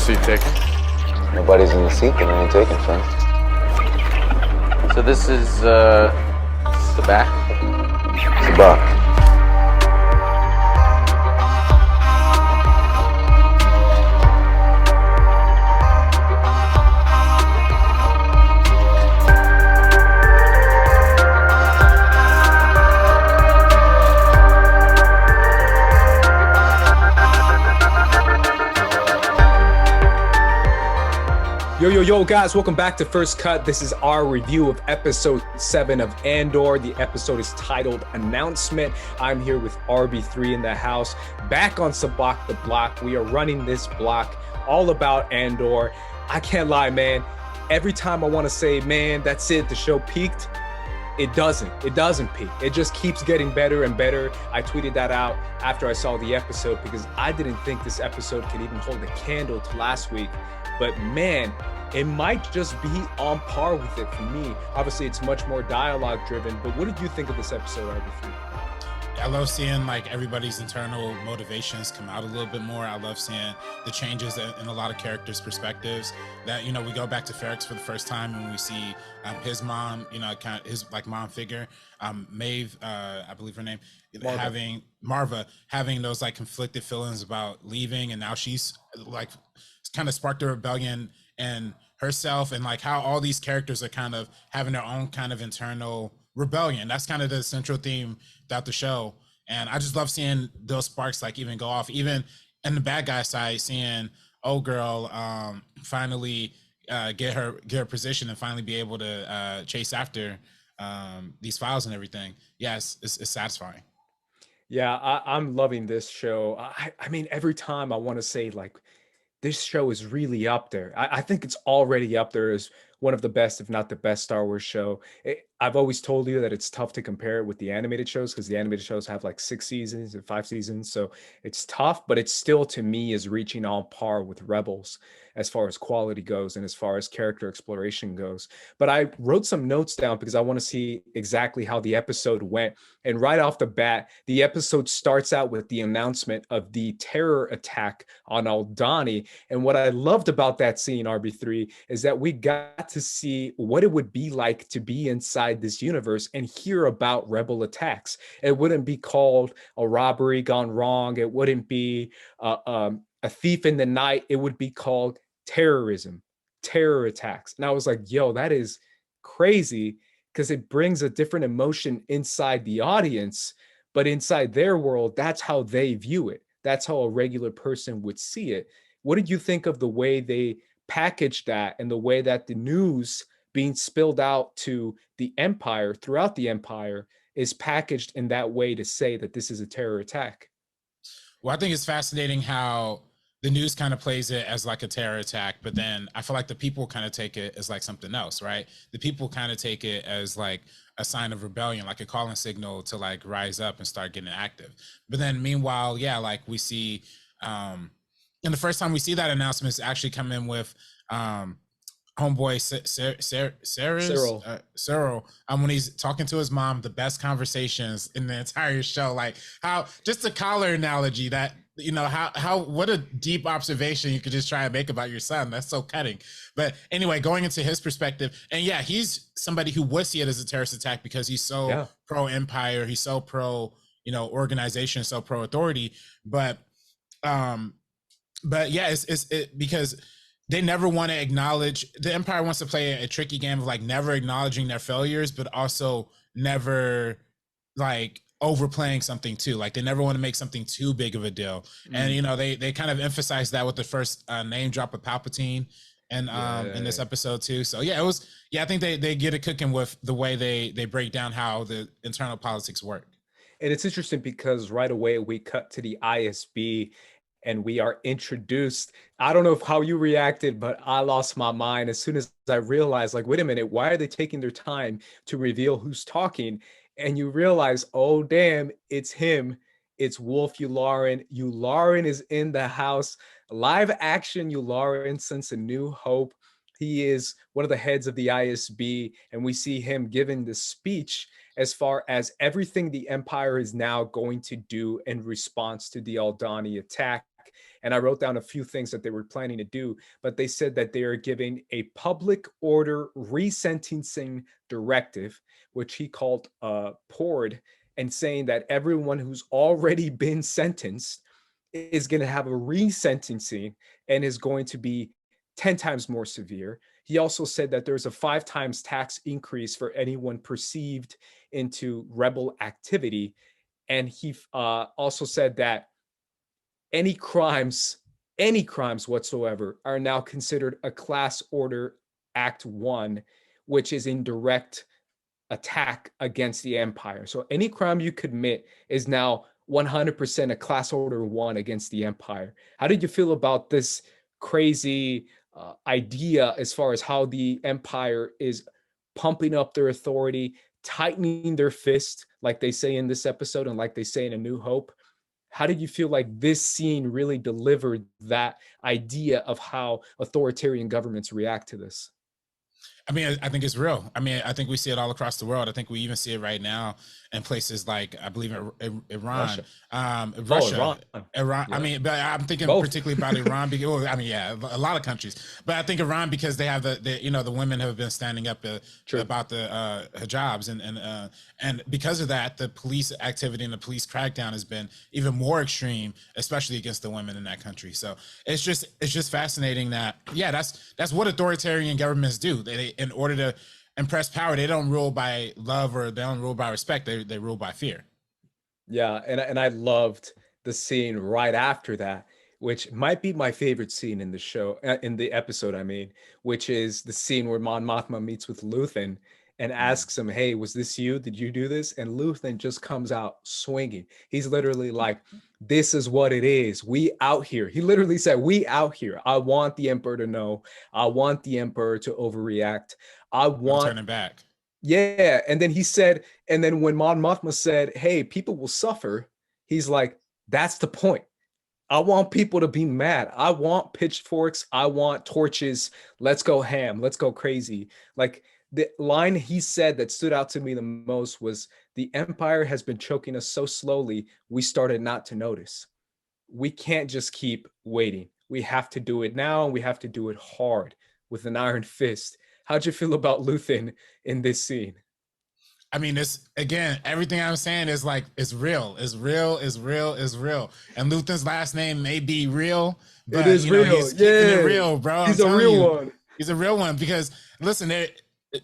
seat taken? Nobody's in the seat, then I ain't taking, son. So this is, Sabacc? Sabacc. Yo, guys, welcome back to First Cut. This is our review of episode 7 of Andor. The episode is titled Announcement. I'm here with RB3 in the house, back on Sabacc the Block. We are running this block all about Andor. I can't lie, man. Every time I want to say, man, that's it, the show peaked, it doesn't peak. It just keeps getting better and better. I tweeted that out after I saw the episode because I didn't think this episode could even hold a candle to last week. But man, it might just be on par with it for me. Obviously, it's much more dialogue driven, but what did you think of this episode, RB3? I love seeing like everybody's internal motivations come out a little bit more. I love seeing the changes in a lot of characters' perspectives. That, you know, we go back to Ferrex for the first time and we see his mom, you know, kind of his like mom figure, Maeve, I believe her name, Marva having those like conflicted feelings about leaving, and now she's like kind of sparked a rebellion in herself, and like how all these characters are kind of having their own kind of internal rebellion. That's kind of the central theme throughout the show, and I just love seeing those sparks like even go off, even in the bad guy side, seeing old girl finally get her position and finally be able to chase after these files and everything. Yes, it's satisfying. Yeah, I'm loving this show. I mean, every time I want to say like, this show is really up there. I think it's already up there as one of the best, if not the best Star Wars show. I've always told you that it's tough to compare it with the animated shows because the animated shows have like 6 seasons and 5 seasons. So it's tough, but it still, to me, is reaching on par with Rebels as far as quality goes and as far as character exploration goes. But I wrote some notes down because I want to see exactly how the episode went. And right off the bat, the episode starts out with the announcement of the terror attack on Aldhani. And what I loved about that scene, RB3, is that we got to see what it would be like to be inside this universe and hear about rebel attacks. It wouldn't be called a robbery gone wrong. It wouldn't be a thief in the night. It would be called terrorism, terror attacks. And I was like, yo, that is crazy, because it brings a different emotion inside the audience, but inside their world, that's how they view it. That's how a regular person would see it. What did you think of the way they packaged that and the way that the news being spilled out to the Empire, throughout the Empire, is packaged in that way to say that this is a terror attack? Well, I think it's fascinating how the news kind of plays it as like a terror attack, but then I feel like the people kind of take it as like something else, right? The people kind of take it as like a sign of rebellion, like a calling signal to like rise up and start getting active. But then meanwhile, yeah, like we see, and the first time we see that announcement is actually come in with homeboy Cyril, when he's talking to his mom, the best conversations in the entire show. Like how, just a collar analogy that, you know, how what a deep observation you could just try and make about your son. That's so cutting. But anyway, going into his perspective, and yeah, he's somebody who would see it as a terrorist attack because he's so pro empire, he's so pro, you know, organization, so pro authority. But yeah, it's because they never want to acknowledge, the Empire wants to play a tricky game of like never acknowledging their failures, but also never like overplaying something too. Like they never want to make something too big of a deal. And you know, they kind of emphasized that with the first name drop of Palpatine and in this episode too. So yeah, I think they get it cooking with the way they break down how the internal politics work. And it's interesting because right away we cut to the ISB and we are introduced. I don't know how you reacted, but I lost my mind as soon as I realized, like, wait a minute, why are they taking their time to reveal who's talking? And you realize, oh, damn, it's him. It's Wullf Yularen. Yularen is in the house. Live action Yularen since A New Hope. He is one of the heads of the ISB, and we see him giving the speech as far as everything the Empire is now going to do in response to the Aldhani attack. attack. And I wrote down a few things that they were planning to do, but they said that they are giving a public order resentencing directive, which he called PORD, and saying that everyone who's already been sentenced is going to have a resentencing and is going to be 10 times more severe. He also said that there's a 5 times tax increase for anyone perceived into rebel activity. And he also said that any crimes whatsoever are now considered a class order Act 1, which is in direct attack against the empire. So any crime you commit is now 100% a class order 1 against the empire. How did you feel about this crazy idea as far as how the empire is pumping up their authority, tightening their fist, like they say in this episode and like they say in A New Hope? How did you feel like this scene really delivered that idea of how authoritarian governments react to this? I mean, I think it's real. I mean, I think we see it all across the world. I think we even see it right now in places like, I believe, Iran, Russia, Iran. Yeah. I mean, but I'm thinking Both. particularly about Iran. Because, well, I mean, yeah, a lot of countries. But I think Iran, because they have the women have been standing up about the hijabs, and because of that, the police activity and the police crackdown has been even more extreme, especially against the women in that country. So it's just fascinating that, yeah, that's what authoritarian governments do. They in order to impress power, they don't rule by love or they don't rule by respect. They rule by fear. Yeah, and I loved the scene right after that, which might be my favorite scene in the show, in the episode, I mean, which is the scene where Mon Mothma meets with Luthen and asks him, "Hey, was this you? Did you do this?" And Luthen just comes out swinging. He's literally like, "This is what it is. We out here." He literally said, "We out here. I want the Emperor to know. I want the Emperor to overreact. I want." No turning back. Yeah, and then he said, and then when Mon Mothma said, "Hey, people will suffer," he's like, "That's the point. I want people to be mad. I want pitchforks. I want torches. Let's go ham. Let's go crazy." Like, the line he said that stood out to me the most was, "The Empire has been choking us so slowly, we started not to notice. We can't just keep waiting. We have to do it now, and we have to do it hard with an iron fist." How'd you feel about Luthen in this scene? I mean, this again, everything I'm saying is like, it's real. It's real. It's real. It's real. And Luthen's last name may be real, but It is real. He's keeping it real, bro. He's a real one. He's a real one because listen,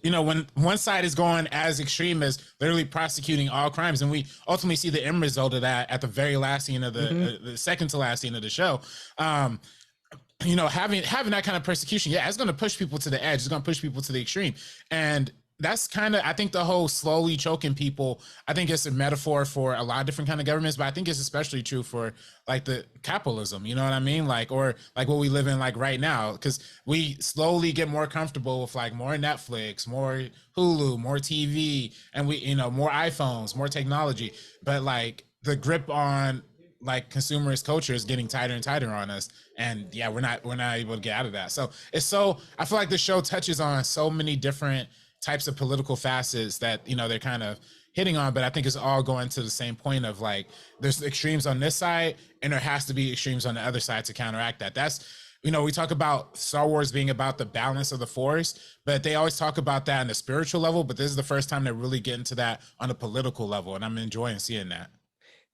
when one side is going as extreme as literally prosecuting all crimes, and we ultimately see the end result of that at the very last scene of the second to last scene of the show. Having that kind of persecution, yeah, it's going to push people to the edge. It's going to push people to the extreme. And that's kind of, I think the whole slowly choking people, I think it's a metaphor for a lot of different kind of governments, but I think it's especially true for like the capitalism, you know what I mean? Like, or like what we live in like right now, because we slowly get more comfortable with like more Netflix, more Hulu, more TV, and more iPhones, more technology. But like the grip on like consumerist culture is getting tighter and tighter on us, and yeah, we're not able to get out of that. So I feel like the show touches on so many different types of political facets that they're kind of hitting on, but I think it's all going to the same point of like, there's extremes on this side and there has to be extremes on the other side to counteract that. That's, we talk about Star Wars being about the balance of the Force, but they always talk about that on the spiritual level, but this is the first time they're really getting to that on a political level, and I'm enjoying seeing that.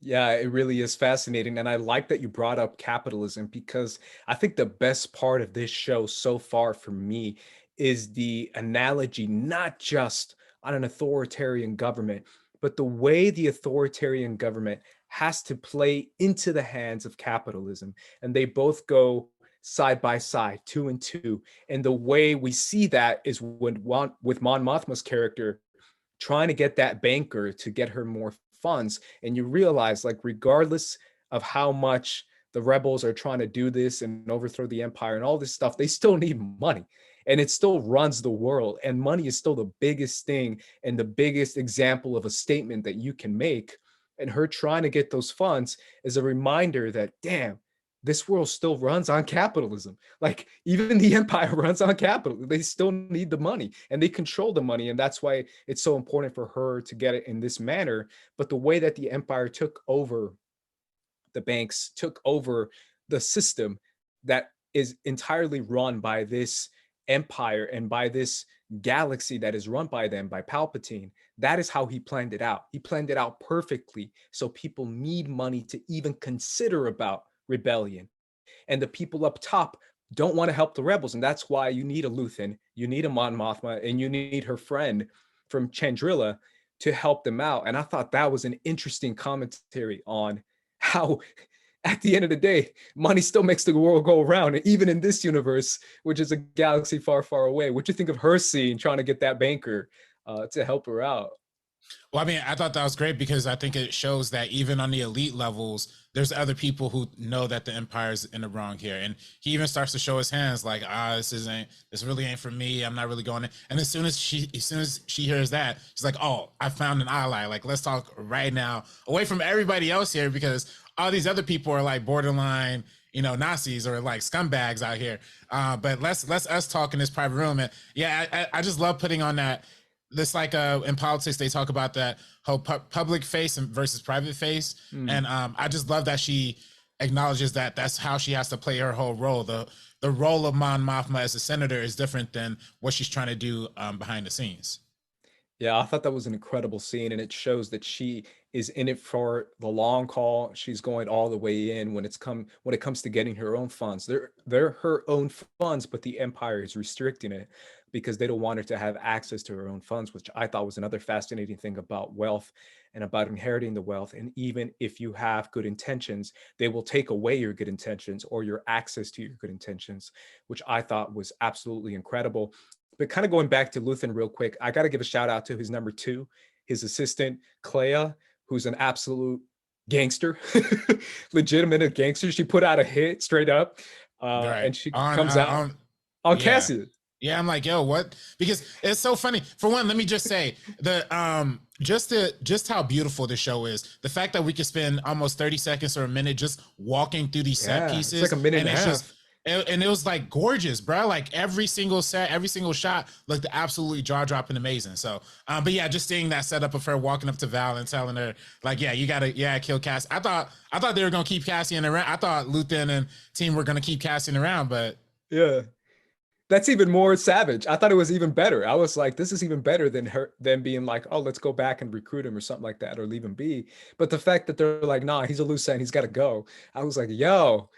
Yeah, it really is fascinating. And I like that you brought up capitalism, because I think the best part of this show so far for me is the analogy, not just on an authoritarian government, but the way the authoritarian government has to play into the hands of capitalism. And they both go side by side, 2 and 2. And the way we see that is with Mon Mothma's character trying to get that banker to get her more funds. And you realize, like, regardless of how much the rebels are trying to do this and overthrow the empire and all this stuff, they still need money. And it still runs the world. And money is still the biggest thing and the biggest example of a statement that you can make. And her trying to get those funds is a reminder that, damn, this world still runs on capitalism. Like, even the empire runs on capital. They still need the money and they control the money. And that's why it's so important for her to get it in this manner. But the way that the empire took over the banks, took over the system that is entirely run by this empire and by this galaxy that is run by them, by Palpatine. That is how he planned it out. He planned it out perfectly. So people need money to even consider about rebellion. And the people up top don't want to help the rebels. And that's why you need a Luthen, you need a Mon Mothma, and you need her friend from Chandrila to help them out. And I thought that was an interesting commentary on how, at the end of the day, money still makes the world go around. And even in this universe, which is a galaxy far, far away, what do you think of her scene trying to get that banker to help her out? Well, I mean, I thought that was great because I think it shows that even on the elite levels, there's other people who know that the Empire's in the wrong here. And he even starts to show his hands like, this really ain't for me. I'm not really going in. And as soon as she hears that, she's like, oh, I found an ally. Like, let's talk right now away from everybody else here, because all these other people are like borderline, Nazis or like scumbags out here. But let's us talk in this private room. And yeah, I just love putting on that. This like in politics, they talk about that whole public face versus private face. And I just love that she acknowledges that that's how she has to play her whole role. The role of Mon Mothma as a senator is different than what she's trying to do behind the scenes. Yeah, I thought that was an incredible scene, and it shows that she is in it for the long haul. She's going all the way in when it comes to getting her own funds. They're her own funds, but the Empire is restricting it because they don't want her to have access to her own funds, which I thought was another fascinating thing about wealth and about inheriting the wealth. And even if you have good intentions, they will take away your good intentions or your access to your good intentions, which I thought was absolutely incredible. But kind of going back to Luthen real quick, I got to give a shout out to his number 2, his assistant, Clea, who's an absolute gangster, legitimate gangster. She put out a hit straight up, right. And she comes out on Cassian. Yeah, I'm like, yo, what? Because it's so funny. For one, let me just say just how beautiful the show is. The fact that we could spend almost 30 seconds or a minute just walking through these set pieces. It's like a minute and a half. And it was like gorgeous, bro. Like every single set, every single shot looked absolutely jaw-dropping amazing. So, but yeah, just seeing that setup of her walking up to Val and telling her, like, yeah, you gotta, kill Cass. I thought they were gonna keep Cassian around. I thought Luthen and team were gonna keep Cassian around, but yeah, that's even more savage. I thought it was even better. I was like, this is even better than being like, oh, let's go back and recruit him or something like that, or leave him be. But the fact that they're like, nah, he's a loose end, he's got to go. I was like, yo.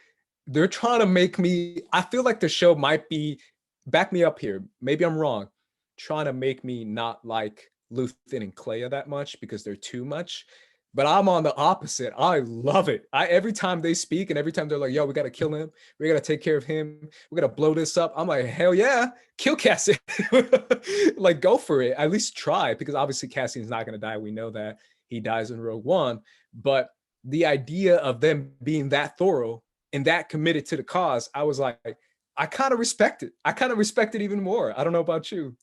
They're trying to make me, I feel like the show might be, back me up here, maybe I'm wrong, trying to make me not like Luthen and Clea that much because they're too much. But I'm on the opposite. I love it. Every time they speak and every time they're like, yo, we got to kill him. We got to take care of him. We got to blow this up. I'm like, hell yeah, kill Cassian. Like, go for it. At least try, because obviously Cassian's not going to die. We know that he dies in Rogue One. But the idea of them being that thorough and that committed to the cause, I was like, I kind of respect it. I kind of respect it even more. I don't know about you.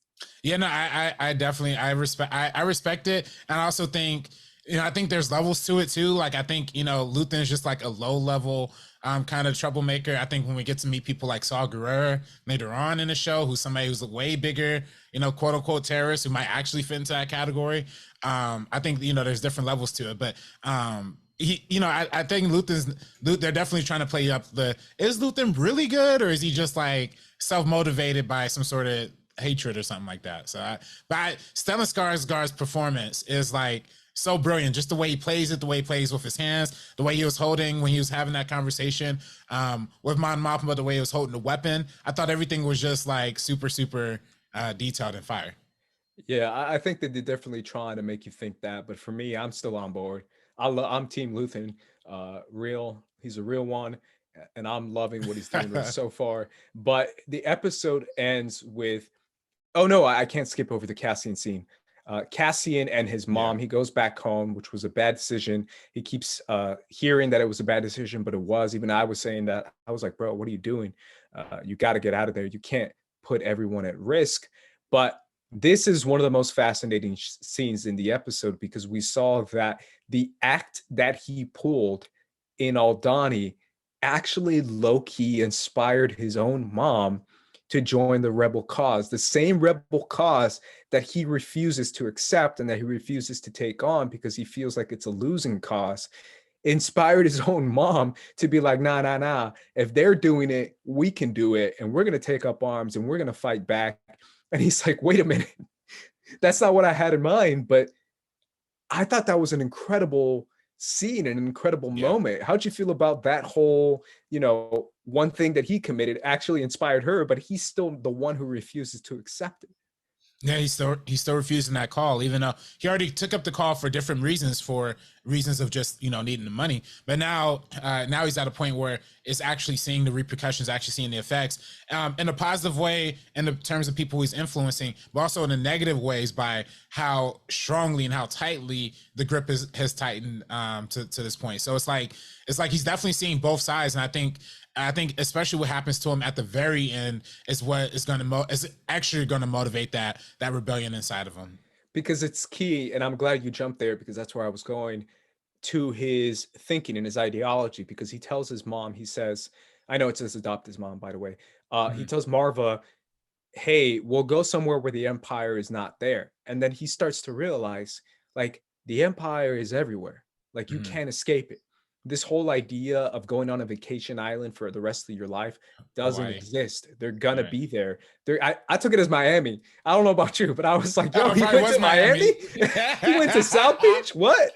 Yeah, no, I definitely, I respect it. And I also think, I think there's levels to it too. Like, I think, Luthen is just like a low level kind of troublemaker. I think when we get to meet people like Saw Gerrera later on in the show, who's somebody who's a way bigger, quote unquote terrorist who might actually fit into that category. I think, there's different levels to it, but, I think they're definitely trying to play up is Luthen really good, or is he just like self-motivated by some sort of hatred or something like that? So Stellan Skarsgård's performance is like so brilliant. Just the way he plays it, the way he plays with his hands, the way he was holding when he was having that conversation with Mon Mothma, the way he was holding the weapon. I thought everything was just like super, super detailed and fire. Yeah, I think that they're definitely trying to make you think that, but for me, I'm still on board. I'm Team Luthen, he's a real one, and I'm loving what he's doing so far. But the episode ends with, oh no, I can't skip over the Cassian scene. Cassian and his mom, he goes back home, which was a bad decision. He keeps hearing that it was a bad decision, but it was. Even I was saying that. I was like, bro, what are you doing? You got to get out of there. You can't put everyone at risk. But this is one of the most fascinating scenes in the episode, because we saw that the act that he pulled in Aldhani actually low-key inspired his own mom to join the rebel cause, the same rebel cause that he refuses to accept and that he refuses to take on because he feels like it's a losing cause. inspired his own mom to be like, nah. If they're doing it, we can do it. And we're going to take up arms and we're going to fight back. And he's like, wait a minute. That's not what I had in mind. But I thought that was an incredible scene, an incredible moment. How'd you feel about that whole, one thing that he committed actually inspired her, but he's still the one who refuses to accept it? Yeah, he's still refusing that call, even though he already took up the call for different reasons, of just needing the money. But now he's at a point where it's actually seeing the repercussions, actually seeing the effects, in a positive way in the terms of people he's influencing, but also in the negative ways by how strongly and how tightly the grip has tightened to this point. So it's like he's definitely seeing both sides, and I think especially what happens to him at the very end is what is actually going to motivate that rebellion inside of him. Because it's key, and I'm glad you jumped there because that's where I was going, to his thinking and his ideology. Because he tells his mom, he says, I know it's his adopted mom, by the way. He tells Marva, hey, we'll go somewhere where the Empire is not there. And then he starts to realize, like, the Empire is everywhere. Like, you can't escape it. This whole idea of going on a vacation island for the rest of your life doesn't exist. They're gonna be there. I took it as Miami. I don't know about you, but I was like, yo, he went to Miami? He went to South Beach? What?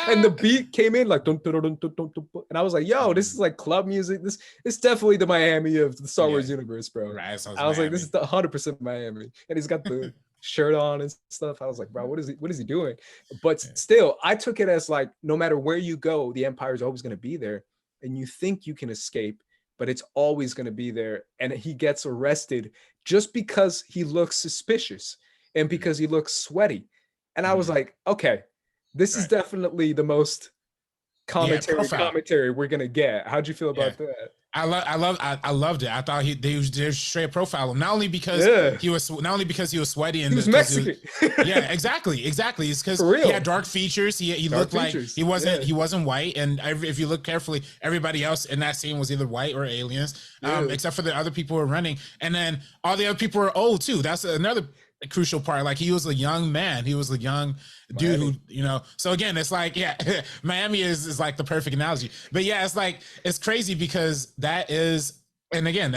And the beat came in like, dun, dun, dun, dun, dun, dun, and I was like, yo, this is like club music. This is definitely the Miami of the Star Wars universe, bro. Right, I was like, this is the 100% Miami. And he's got the shirt on and stuff. I was like, bro, what is he doing? But still, I took it as like, no matter where you go, the Empire is always going to be there, and you think you can escape, but it's always going to be there. And he gets arrested just because he looks suspicious and because he looks sweaty. And I was like, okay, this is definitely the most commentary we're going to get. How'd you feel about that? I loved it. I thought they was straight profile him, not only because he was sweaty and he was Mexican. Exactly. It's because he had dark features. He looked like he wasn't white. And if you look carefully, everybody else in that scene was either white or aliens, except for the other people who were running. And then all the other people were old too. That's another crucial part. Like, he was a young man. He was a young dude who, so again, it's like, Miami is like the perfect analogy. But it's like, it's crazy because that is, and again,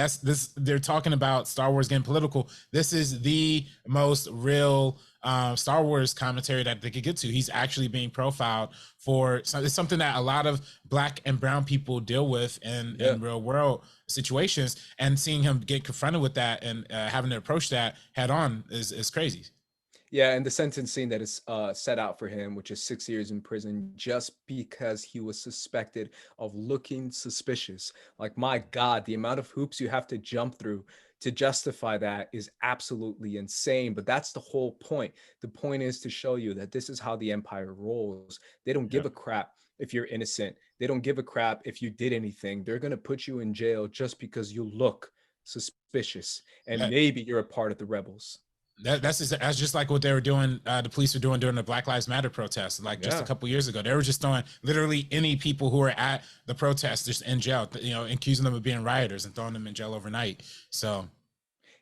they're talking about Star Wars getting political. This is the most real Star Wars commentary that they could get to. He's actually being profiled for, so it's something that a lot of Black and brown people deal with in real world situations, and seeing him get confronted with that and having to approach that head on is crazy. Yeah, and the sentencing that is set out for him, which is 6 years in prison, just because he was suspected of looking suspicious. Like, my God, the amount of hoops you have to jump through to justify that is absolutely insane. But that's the whole point. The point is to show you that this is how the Empire rolls. They don't give a crap if you're innocent. They don't give a crap if you did anything. They're going to put you in jail just because you look suspicious and maybe you're a part of the rebels. That's just like what they were doing. The police were doing during the Black Lives Matter protests, like just a couple years ago. They were just throwing literally any people who were at the protest just in jail, accusing them of being rioters and throwing them in jail overnight. So,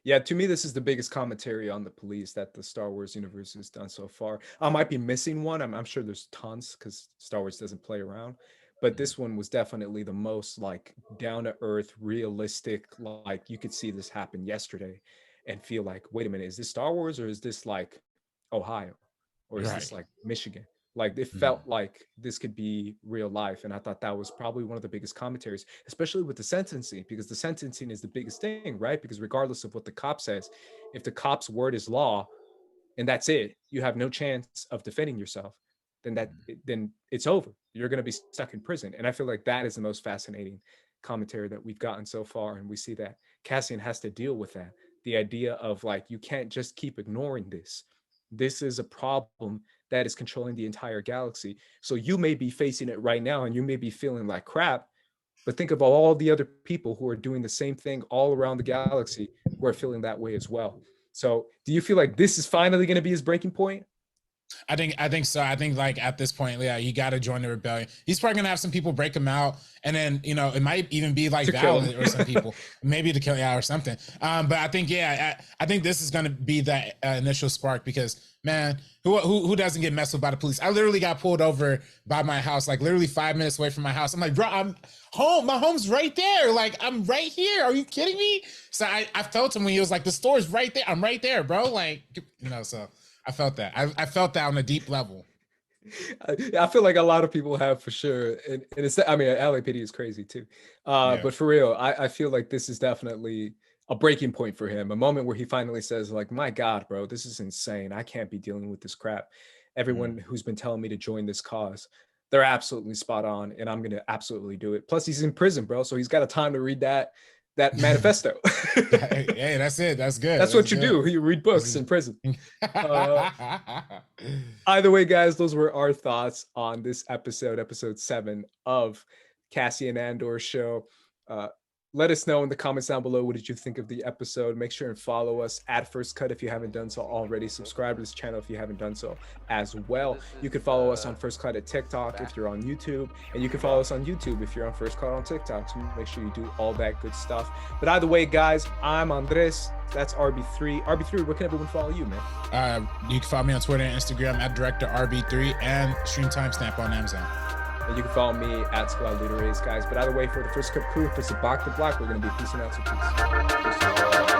yeah, to me, this is the biggest commentary on the police that the Star Wars universe has done so far. I might be missing one. I'm sure there's tons because Star Wars doesn't play around. But this one was definitely the most like down to earth, realistic. Like, you could see this happen yesterday and feel like, wait a minute, is this Star Wars or is this like Ohio or is this like Michigan? Like, it felt like this could be real life. And I thought that was probably one of the biggest commentaries, especially with the sentencing, because the sentencing is the biggest thing, right? Because regardless of what the cop says, if the cop's word is law and that's it, you have no chance of defending yourself, then it's over. You're going to be stuck in prison. And I feel like that is the most fascinating commentary that we've gotten so far. And we see that Cassian has to deal with that. The idea of like, you can't just keep ignoring this. This is a problem that is controlling the entire galaxy. So you may be facing it right now and you may be feeling like crap, but think about all the other people who are doing the same thing all around the galaxy who are feeling that way as well. So do you feel like this is finally going to be his breaking point? I think so. I think like at this point, yeah, you got to join the rebellion. He's probably gonna have some people break him out, and then it might even be like Val or some people, maybe to kill or something. But I think I think this is gonna be that initial spark because man, who doesn't get messed with by the police? I literally got pulled over by my house, like literally 5 minutes away from my house. I'm like, bro, I'm home. My home's right there. Like I'm right here. Are you kidding me? So I felt him when he was like, the store's right there. I'm right there, bro. Like so. I felt that. I felt that on a deep level. I feel like a lot of people have for sure. And it's, I mean, LAPD is crazy too. But for real, I feel like this is definitely a breaking point for him. A moment where he finally says like, my God, bro, this is insane. I can't be dealing with this crap. Everyone who's been telling me to join this cause, they're absolutely spot on. And I'm going to absolutely do it. Plus he's in prison, bro. So he's got a time to read that manifesto. Hey, that's it. That's good. That's what you do. You read books in prison. Either way, guys, those were our thoughts on this episode 7 of Cassian Andor show. Let us know in the comments down below, what did you think of the episode? Make sure and follow us at First Cut if you haven't done so already. Subscribe to this channel if you haven't done so as well. You can follow us on First Cut at TikTok if you're on YouTube, and you can follow us on YouTube if you're on First Cut on TikTok. So make sure you do all that good stuff. But either way, guys, I'm Andres. That's RB3. RB3, where can everyone follow you, man? You can follow me on Twitter and Instagram at Director RB3 and Stream Timestamp on Amazon. And you can follow me at SOUNDCLOUD Leader A's, guys. But either way, for the First Cut crew, for Sabacc the Block, we're going to be peacing out. So peace.